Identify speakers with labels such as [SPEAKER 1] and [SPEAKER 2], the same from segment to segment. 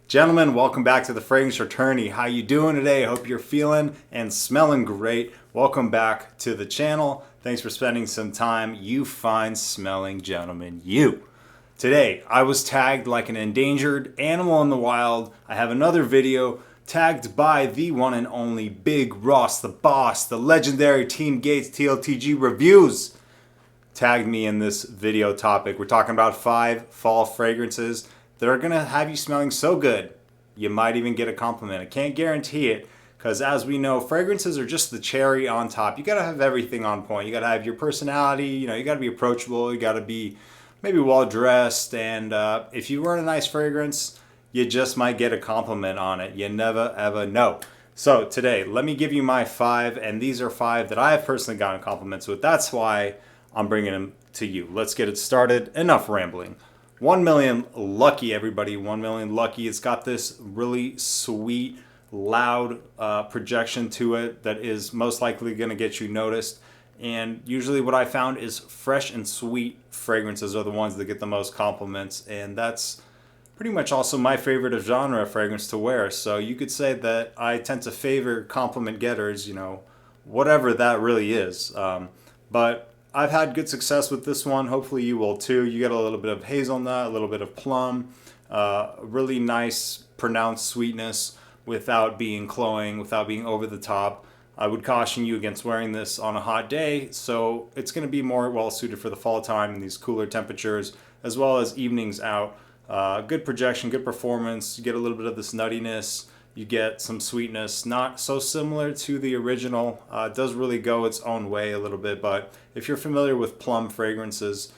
[SPEAKER 1] Gentlemen, welcome back to the Fragrance Attorney. How you doing today? I hope you're feeling and smelling great. Welcome back to the channel. Thanks for spending some time, you fine smelling gentlemen, you. Today, I was tagged like an endangered animal in the wild. I have another video tagged by the one and only Big Ross, the boss, the legendary Team Gates TLTG Reviews. Tagged me in this video topic. We're talking about 5 fall fragrances that are gonna have you smelling so good, you might even get a compliment. I can't guarantee it, because as we know, fragrances are just the cherry on top. You gotta have everything on point. You gotta have your personality, you gotta be approachable, you gotta be maybe well dressed, and if you wear a nice fragrance, you just might get a compliment on it. You never ever know. So today, let me give you my 5, and these are 5 that I have personally gotten compliments with. That's why I'm bringing them to you. Let's get it started. Enough rambling. 1 million Lucky, everybody. 1 million Lucky. It's got this really sweet, loud projection to it that is most likely going to get you noticed. And usually what I found is fresh and sweet fragrances are the ones that get the most compliments. And that's pretty much also my favorite of genre fragrance to wear. So you could say that I tend to favor compliment getters, whatever that really is. But I've had good success with this one. Hopefully you will too. You get a little bit of hazelnut, a little bit of plum, really nice pronounced sweetness without being cloying, without being over the top. I would caution you against wearing this on a hot day, so it's going to be more well suited for the fall time and these cooler temperatures, as well as evenings out. Good projection, good performance. You get a little bit of this nuttiness. You get some sweetness, not so similar to the original. It does really go its own way a little bit, but if you're familiar with Plum fragrances,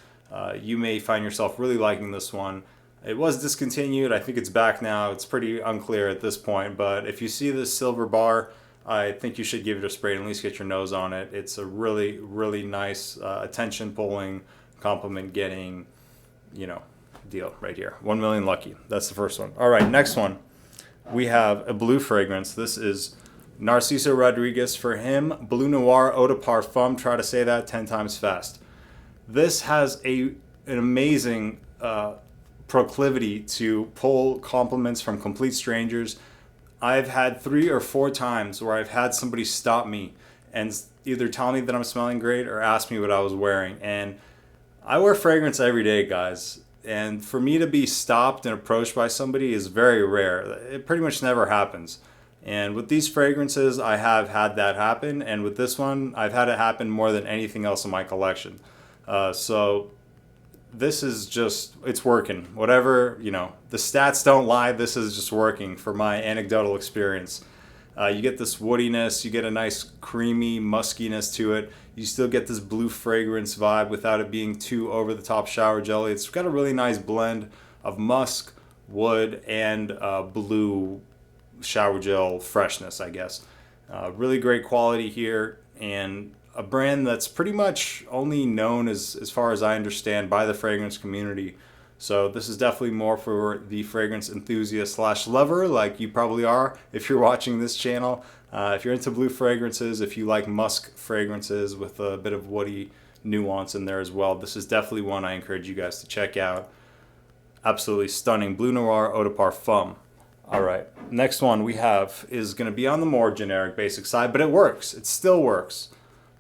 [SPEAKER 1] you may find yourself really liking this one. It was discontinued. I think it's back now. It's pretty unclear at this point, but if you see this silver bar, I think you should give it a spray and at least get your nose on it. It's a really, really nice, attention-pulling, compliment-getting, deal right here. 1 million Lucky. That's the first one. All right, next one. We have a Bleu fragrance. This is Narcisso Rodriguez. For him, Bleu Noir Eau de Parfum. Try to say that 10 times fast. This has an amazing proclivity to pull compliments from complete strangers. I've had 3 or 4 times where I've had somebody stop me and either tell me that I'm smelling great or ask me what I was wearing. And I wear fragrance every day, guys. And for me to be stopped and approached by somebody is very rare. It pretty much never happens. And with these fragrances, I have had that happen. And with this one, I've had it happen more than anything else in my collection. So this is just, it's working. Whatever, the stats don't lie. This is just working for my anecdotal experience. You get this woodiness, you get a nice creamy muskiness to it. You still get this blue fragrance vibe without it being too over the top shower jelly. It's got a really nice blend of musk, wood, and blue shower gel freshness, I guess. Really great quality here, and a brand that's pretty much only known, as far as I understand, by the fragrance community. So this is definitely more for the fragrance enthusiast / lover, like you probably are if you're watching this channel. If you're into blue fragrances, if you like musk fragrances with a bit of woody nuance in there as well, this is definitely one I encourage you guys to check out. Absolutely stunning. Bleu Noir Eau de Parfum. All right, next one we have is going to be on the more generic basic side, but it works. It still works.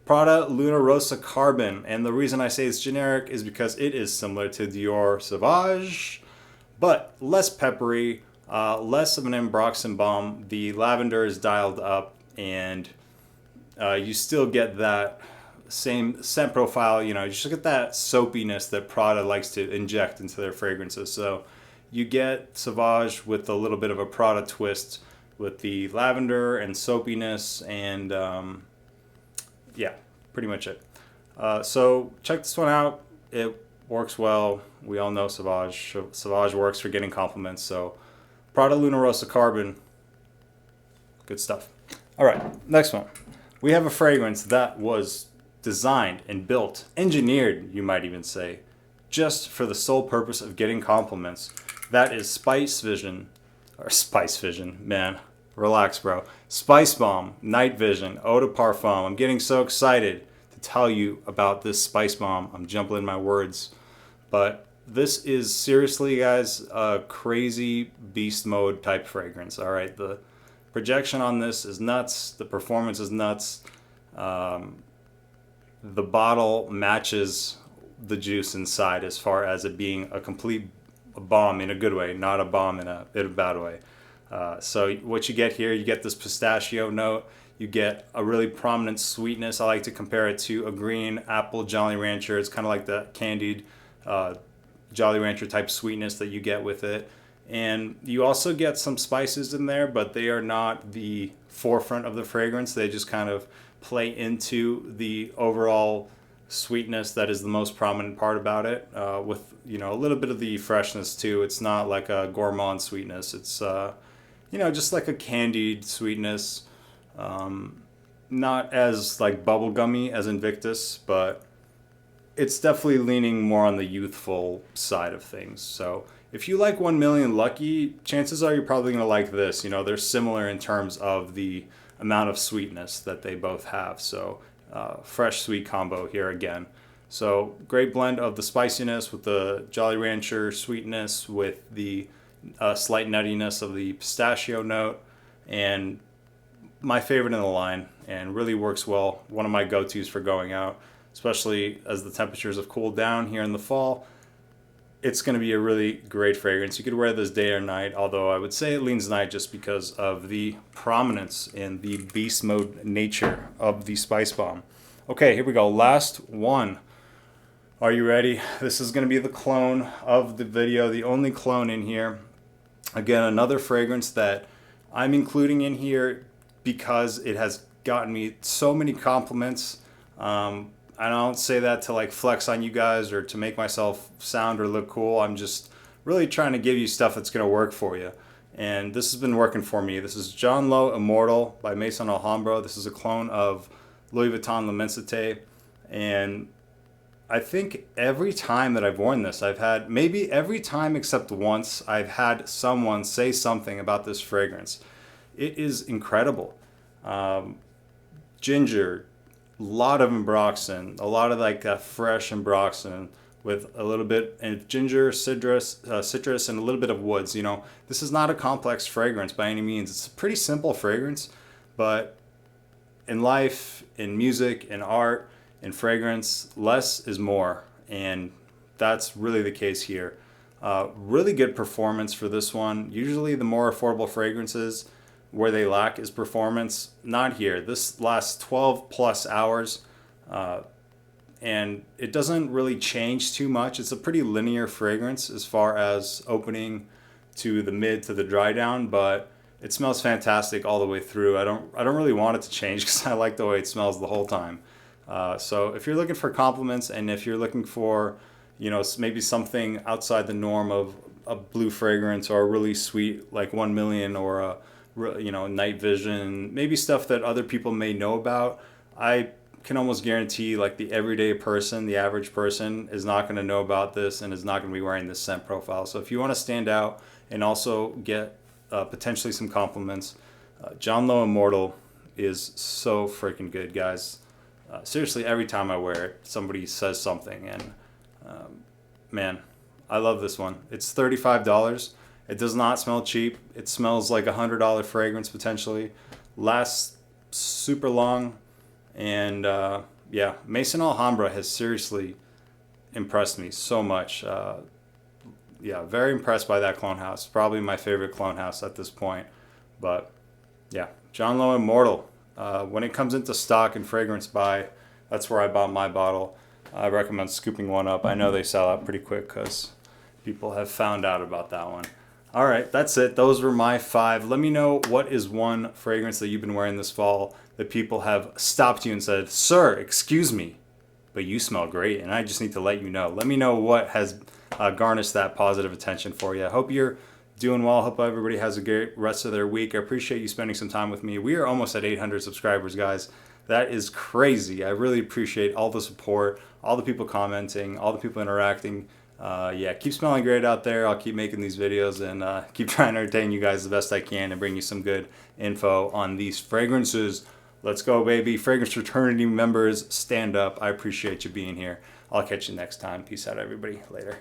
[SPEAKER 1] Prada Lunarosa Carbon, and the reason I say it's generic is because it is similar to Dior Sauvage, but less peppery, less of an embroxen bomb. The lavender is dialed up, and you still get that same scent profile. You just get that soapiness that Prada likes to inject into their fragrances. So you get Sauvage with a little bit of a Prada twist with the lavender and soapiness, and yeah, pretty much it. So check this one out. It works well. We all know Sauvage. Sauvage works for getting compliments. So Prada Lunarosa Carbon, good stuff. All right, next one. We have a fragrance that was designed and built, engineered, you might even say, just for the sole purpose of getting compliments. That is Spice Vision, man. Relax, bro. Spicebomb, Nightvison, Eau de Parfum. I'm getting so excited to tell you about this Spicebomb. I'm jumbling my words. But this is seriously, guys, a crazy beast mode type fragrance. All right, the projection on this is nuts. The performance is nuts. The bottle matches the juice inside as far as it being a complete bomb in a good way, not a bomb in a bad way. So what you get here, you get this pistachio note. You get a really prominent sweetness. I like to compare it to a green apple Jolly Rancher. It's kind of like the candied Jolly Rancher type sweetness that you get with it. And you also get some spices in there, but they are not the forefront of the fragrance. They just kind of play into the overall sweetness that is the most prominent part about it, with, you know, a little bit of the freshness too. It's not like a gourmand sweetness. It's you know, just like a candied sweetness. Not as like bubblegummy as Invictus, but it's definitely leaning more on the youthful side of things. So if you like 1 Million Lucky, chances are you're probably going to like this. You know, they're similar in terms of the amount of sweetness that they both have. So fresh sweet combo here again. So great blend of the spiciness with the Jolly Rancher sweetness with the slight nuttiness of the pistachio note, and my favorite in the line, and really works well. One of my go-tos for going out, especially as the temperatures have cooled down here in the fall. It's going to be a really great fragrance. You could wear this day or night, although I would say it leans night just because of the prominence and the beast mode nature of the Spicebomb. Okay, here we go. Last one. Are you ready? This is going to be the clone of the video, the only clone in here. Again, another fragrance that I'm including in here because it has gotten me so many compliments. I don't say that to like flex on you guys or to make myself sound or look cool. I'm just really trying to give you stuff that's going to work for you. And this has been working for me. This is John Lowe Immortal by Maison Alhambra. This is a clone of Louis Vuitton L'Immensité. And I think every time that I've worn this, I've had, maybe every time except once, I've had someone say something about this fragrance. It is incredible. Ginger, a lot of ambroxan, a lot of like that fresh ambroxan with a little bit of ginger, citrus, and a little bit of woods. You know, this is not a complex fragrance by any means. It's a pretty simple fragrance, but in life, in music, in art, in fragrance, less is more, and that's really the case here. Really good performance for this one. Usually the more affordable fragrances, where they lack is performance. Not here. This lasts 12 plus hours, and it doesn't really change too much. It's a pretty linear fragrance as far as opening to the mid to the dry down, but it smells fantastic all the way through. I don't really want it to change because I like the way it smells the whole time. So if you're looking for compliments, and if you're looking for, you know, maybe something outside the norm of a blue fragrance or a really sweet like 1 Million or a, you know, Nightvison, maybe stuff that other people may know about, I can almost guarantee like the everyday person, the average person is not going to know about this and is not going to be wearing this scent profile. So if you want to stand out and also get potentially some compliments, John Lowe Immortal is so freaking good, guys. Seriously, every time I wear it, somebody says something, and man, I love this one. It's $35. It does not smell cheap. It smells like $100 fragrance potentially. Lasts super long, and yeah, Maison Alhambra has seriously impressed me so much. Yeah, very impressed by that clone house. Probably my favorite clone house at this point. But yeah, John Lowe Immortal. When it comes into stock and fragrance buy, that's where I bought my bottle. I recommend scooping one up. I know they sell out pretty quick because people have found out about that one. All right, that's it. Those were my 5. Let me know what is one fragrance that you've been wearing this fall that people have stopped you and said, "Sir, excuse me, but you smell great," and I just need to let you know. Let me know what has garnished that positive attention for you. I hope you're doing well. Hope everybody has a great rest of their week. I appreciate you spending some time with me. We are almost at 800 subscribers, guys. That is crazy. I really appreciate all the support, all the people commenting, all the people interacting. Yeah, keep smelling great out there. I'll keep making these videos and keep trying to entertain you guys the best I can and bring you some good info on these fragrances. Let's go, baby. Fragrance Fraternity members, stand up. I appreciate you being here. I'll catch you next time. Peace out, everybody. Later.